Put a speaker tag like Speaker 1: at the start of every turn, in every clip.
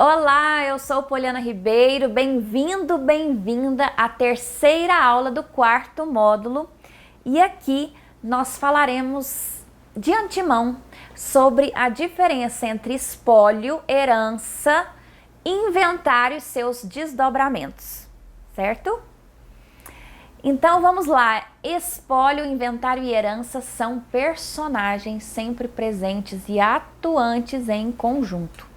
Speaker 1: Olá, eu sou Poliana Ribeiro, bem-vindo, bem-vinda à terceira aula do quarto módulo e aqui nós falaremos de antemão sobre a diferença entre espólio, herança, inventário e seus desdobramentos, certo? Então vamos lá, espólio, inventário e herança são personagens sempre presentes e atuantes em conjunto.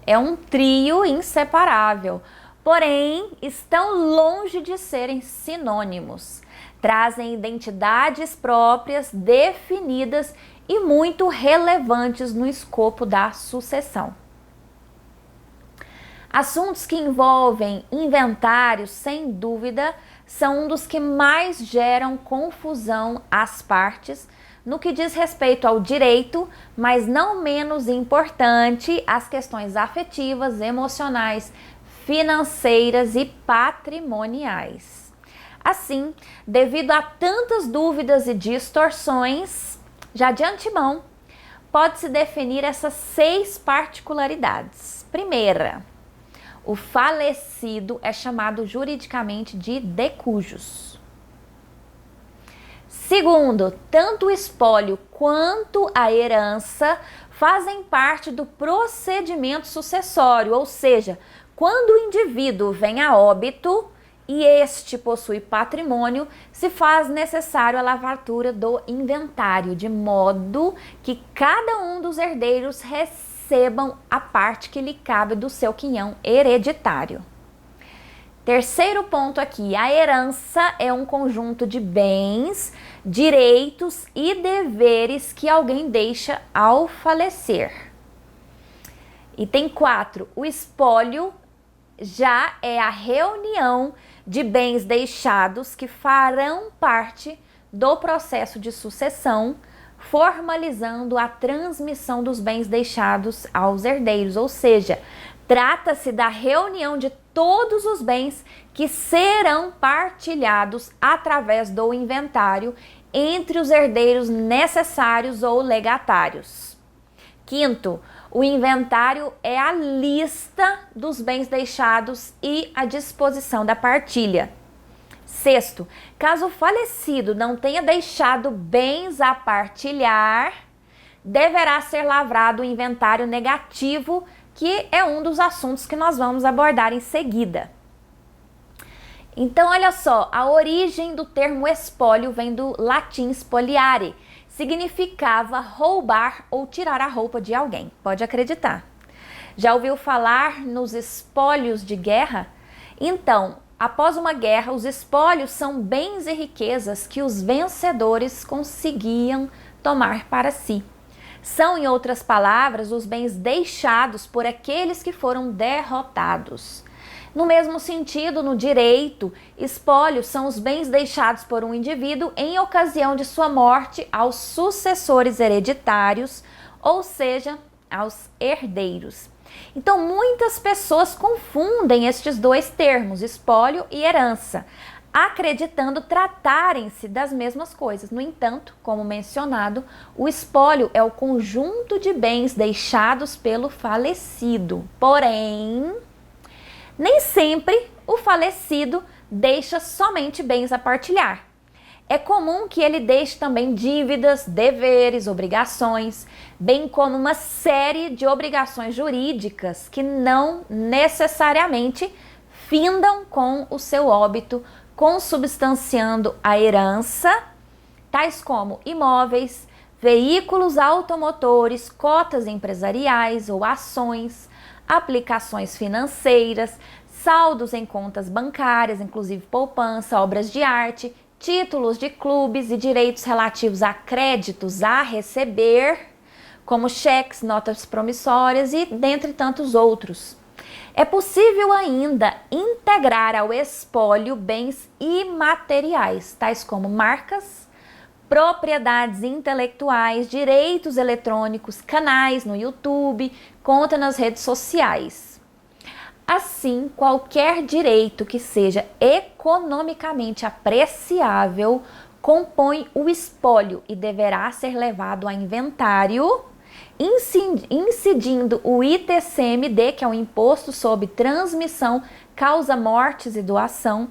Speaker 1: É um trio inseparável, porém estão longe de serem sinônimos. Trazem identidades próprias, definidas e muito relevantes no escopo da sucessão. Assuntos que envolvem inventário, sem dúvida, são um dos que mais geram confusão às partes, no que diz respeito ao direito, mas não menos importante, as questões afetivas, emocionais, financeiras e patrimoniais. Assim, devido a tantas dúvidas e distorções, já de antemão, pode-se definir essas 6 particularidades. Primeira, o falecido é chamado juridicamente de de cujus. Segundo, tanto o espólio quanto a herança fazem parte do procedimento sucessório, ou seja, quando o indivíduo vem a óbito e este possui patrimônio, se faz necessário a lavratura do inventário, de modo que cada um dos herdeiros recebam a parte que lhe cabe do seu quinhão hereditário. Terceiro ponto aqui, a herança é um conjunto de bens, direitos e deveres que alguém deixa ao falecer. Item 4, o espólio já é a reunião de bens deixados que farão parte do processo de sucessão, formalizando a transmissão dos bens deixados aos herdeiros, ou seja, trata-se da reunião de todos os bens que serão partilhados através do inventário entre os herdeiros necessários ou legatários. Quinto, o inventário é a lista dos bens deixados e a disposição da partilha. Sexto, caso o falecido não tenha deixado bens a partilhar, deverá ser lavrado o inventário negativo, que é um dos assuntos que nós vamos abordar em seguida. Então, olha só, a origem do termo espólio vem do latim spoliare, significava roubar ou tirar a roupa de alguém, pode acreditar. Já ouviu falar nos espólios de guerra? Então, após uma guerra, os espólios são bens e riquezas que os vencedores conseguiam tomar para si. São, em outras palavras, os bens deixados por aqueles que foram derrotados. No mesmo sentido, no direito, espólios são os bens deixados por um indivíduo em ocasião de sua morte aos sucessores hereditários, ou seja, aos herdeiros. Então, muitas pessoas confundem estes dois termos, espólio e herança, acreditando tratarem-se das mesmas coisas. No entanto, como mencionado, o espólio é o conjunto de bens deixados pelo falecido. Porém, nem sempre o falecido deixa somente bens a partilhar. É comum que ele deixe também dívidas, deveres, obrigações, bem como uma série de obrigações jurídicas que não necessariamente findam com o seu óbito, consubstanciando a herança, tais como imóveis, veículos automotores, cotas empresariais ou ações, aplicações financeiras, saldos em contas bancárias, inclusive poupança, obras de arte, títulos de clubes e direitos relativos a créditos a receber, como cheques, notas promissórias e dentre tantos outros. É possível ainda integrar ao espólio bens imateriais, tais como marcas, propriedades intelectuais, direitos eletrônicos, canais no YouTube, conta nas redes sociais. Assim, qualquer direito que seja economicamente apreciável compõe o espólio e deverá ser levado a inventário incidindo o ITCMD, que é o Imposto sobre Transmissão, Causa Mortes e Doação,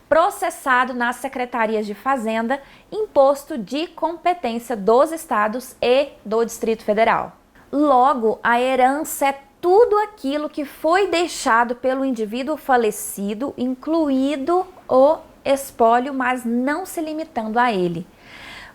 Speaker 1: processado nas secretarias de Fazenda, imposto de competência dos estados e do Distrito Federal. Logo, a herança é tudo aquilo que foi deixado pelo indivíduo falecido, incluído o espólio, mas não se limitando a ele.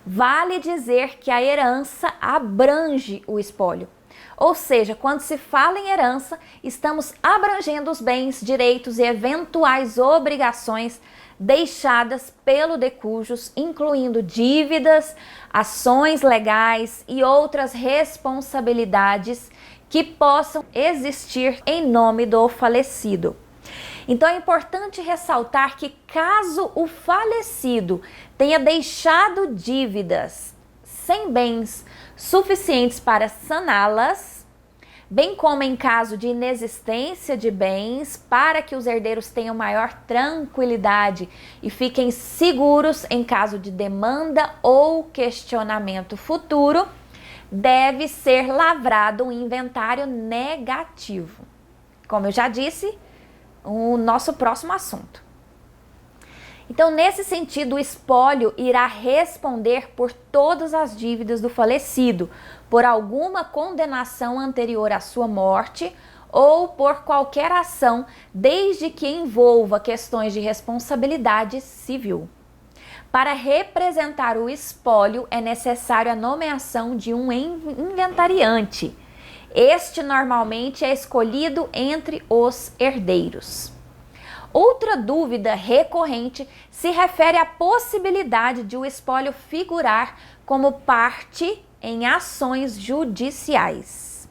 Speaker 1: Vale dizer que a herança abrange o espólio. Ou seja, quando se fala em herança, estamos abrangendo os bens, direitos e eventuais obrigações deixadas pelo decujus, incluindo dívidas, ações legais e outras responsabilidades que possam existir em nome do falecido. Então é importante ressaltar que caso o falecido tenha deixado dívidas sem bens suficientes para saná-las, bem como em caso de inexistência de bens, para que os herdeiros tenham maior tranquilidade e fiquem seguros em caso de demanda ou questionamento futuro, deve ser lavrado um inventário negativo. Como eu já disse, o nosso próximo assunto. Então, nesse sentido, o espólio irá responder por todas as dívidas do falecido, por alguma condenação anterior à sua morte ou por qualquer ação, desde que envolva questões de responsabilidade civil. Para representar o espólio, é necessário a nomeação de um inventariante. Este normalmente é escolhido entre os herdeiros. Outra dúvida recorrente se refere à possibilidade de o espólio figurar como parte em ações judiciais.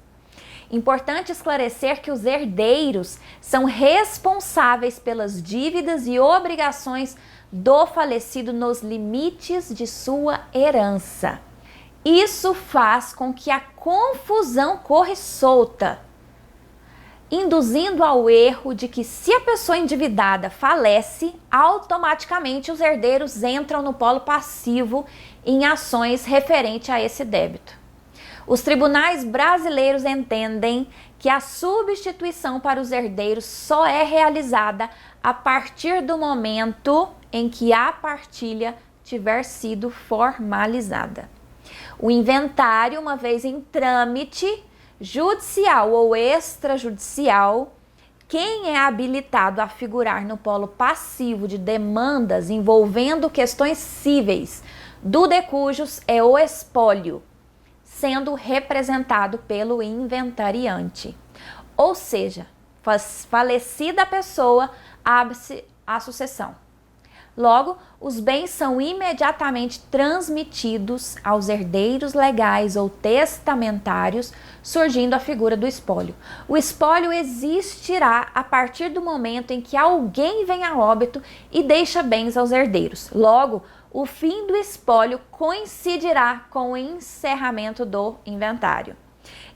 Speaker 1: Importante esclarecer que os herdeiros são responsáveis pelas dívidas e obrigações do falecido nos limites de sua herança. Isso faz com que a confusão corra solta, induzindo ao erro de que se a pessoa endividada falece, automaticamente os herdeiros entram no polo passivo em ações referente a esse débito. Os tribunais brasileiros entendem que a substituição para os herdeiros só é realizada a partir do momento em que a partilha tiver sido formalizada. O inventário, uma vez em trâmite judicial ou extrajudicial, quem é habilitado a figurar no polo passivo de demandas envolvendo questões cíveis do decujus é o espólio, sendo representado pelo inventariante. Ou seja, falecida a pessoa, abre-se a sucessão. Logo, os bens são imediatamente transmitidos aos herdeiros legais ou testamentários, surgindo a figura do espólio. O espólio existirá a partir do momento em que alguém vem a óbito e deixa bens aos herdeiros. Logo, o fim do espólio coincidirá com o encerramento do inventário.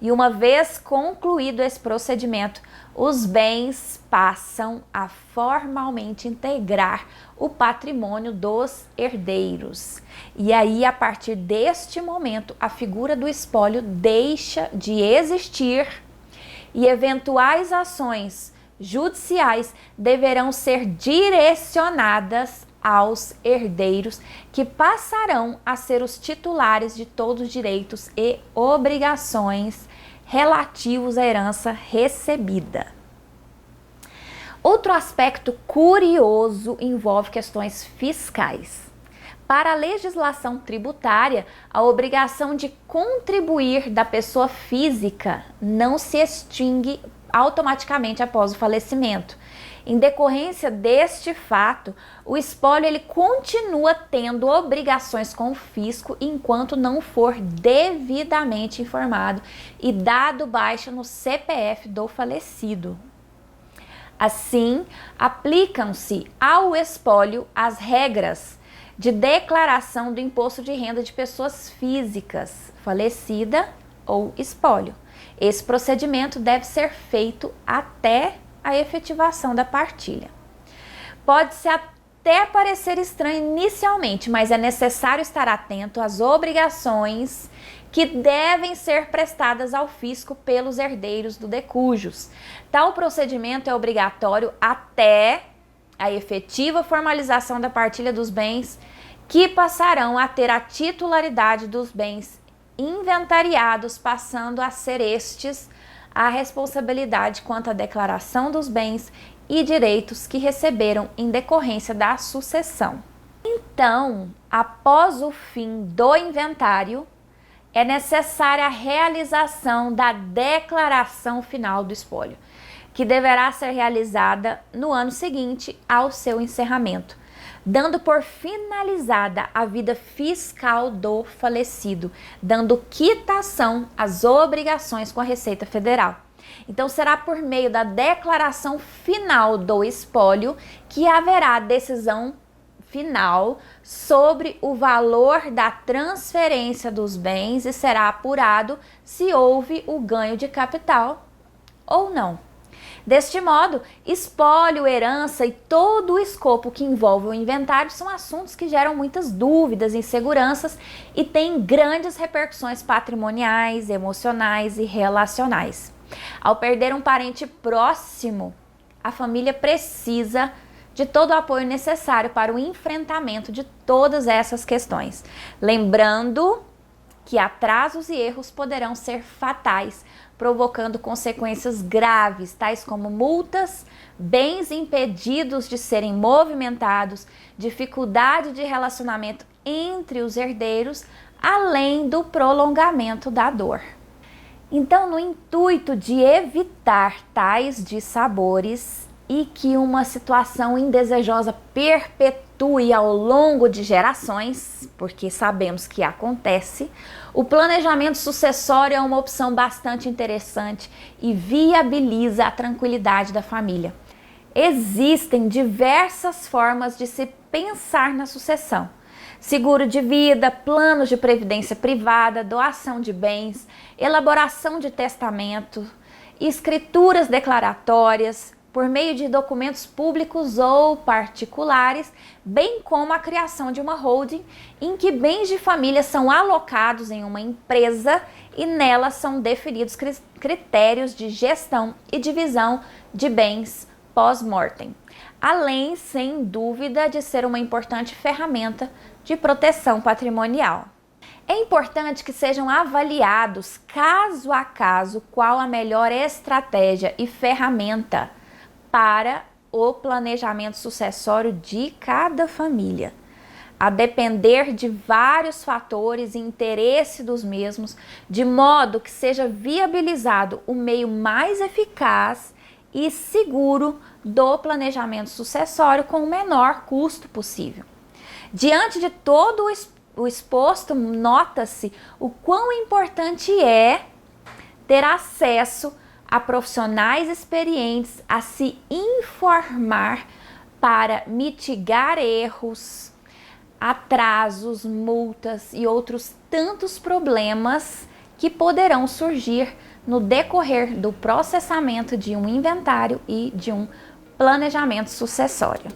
Speaker 1: E uma vez concluído esse procedimento, os bens passam a formalmente integrar o patrimônio dos herdeiros. E aí, a partir deste momento, a figura do espólio deixa de existir e eventuais ações judiciais deverão ser direcionadas aos herdeiros, que passarão a ser os titulares de todos os direitos e obrigações relativos à herança recebida. Outro aspecto curioso envolve questões fiscais. Para a legislação tributária, a obrigação de contribuir da pessoa física não se extingue automaticamente após o falecimento. Em decorrência deste fato, o espólio ele continua tendo obrigações com o fisco enquanto não for devidamente informado e dado baixa no CPF do falecido. Assim, aplicam-se ao espólio as regras de declaração do imposto de renda de pessoas físicas, falecida ou espólio. Esse procedimento deve ser feito até a efetivação da partilha. Pode-se até parecer estranho inicialmente, mas é necessário estar atento às obrigações que devem ser prestadas ao fisco pelos herdeiros do decujus. Tal procedimento é obrigatório até a efetiva formalização da partilha dos bens, que passarão a ter a titularidade dos bens inventariados, passando a ser estes a responsabilidade quanto à declaração dos bens e direitos que receberam em decorrência da sucessão. Então, após o fim do inventário, é necessária a realização da declaração final do espólio, que deverá ser realizada no ano seguinte ao seu encerramento, dando por finalizada a vida fiscal do falecido, dando quitação às obrigações com a Receita Federal. Então, será por meio da declaração final do espólio que haverá decisão final sobre o valor da transferência dos bens e será apurado se houve o ganho de capital ou não. Deste modo, espólio, herança e todo o escopo que envolve o inventário são assuntos que geram muitas dúvidas, inseguranças e têm grandes repercussões patrimoniais, emocionais e relacionais. Ao perder um parente próximo, a família precisa de todo o apoio necessário para o enfrentamento de todas essas questões. Lembrando que atrasos e erros poderão ser fatais, provocando consequências graves, tais como multas, bens impedidos de serem movimentados, dificuldade de relacionamento entre os herdeiros, além do prolongamento da dor. Então, no intuito de evitar tais dissabores e que uma situação indesejosa perpetue ao longo de gerações, porque sabemos que acontece, o planejamento sucessório é uma opção bastante interessante e viabiliza a tranquilidade da família. Existem diversas formas de se pensar na sucessão: seguro de vida, planos de previdência privada, doação de bens, elaboração de testamento, escrituras declaratórias, por meio de documentos públicos ou particulares, bem como a criação de uma holding em que bens de família são alocados em uma empresa e nela são definidos critérios de gestão e divisão de bens pós-mortem, além, sem dúvida, de ser uma importante ferramenta de proteção patrimonial. É importante que sejam avaliados caso a caso qual a melhor estratégia e ferramenta para o planejamento sucessório de cada família, a depender de vários fatores e interesse dos mesmos, de modo que seja viabilizado o meio mais eficaz e seguro do planejamento sucessório com o menor custo possível. Diante de todo o exposto, nota-se o quão importante é ter acesso a profissionais experientes a se informar para mitigar erros, atrasos, multas e outros tantos problemas que poderão surgir no decorrer do processamento de um inventário e de um planejamento sucessório.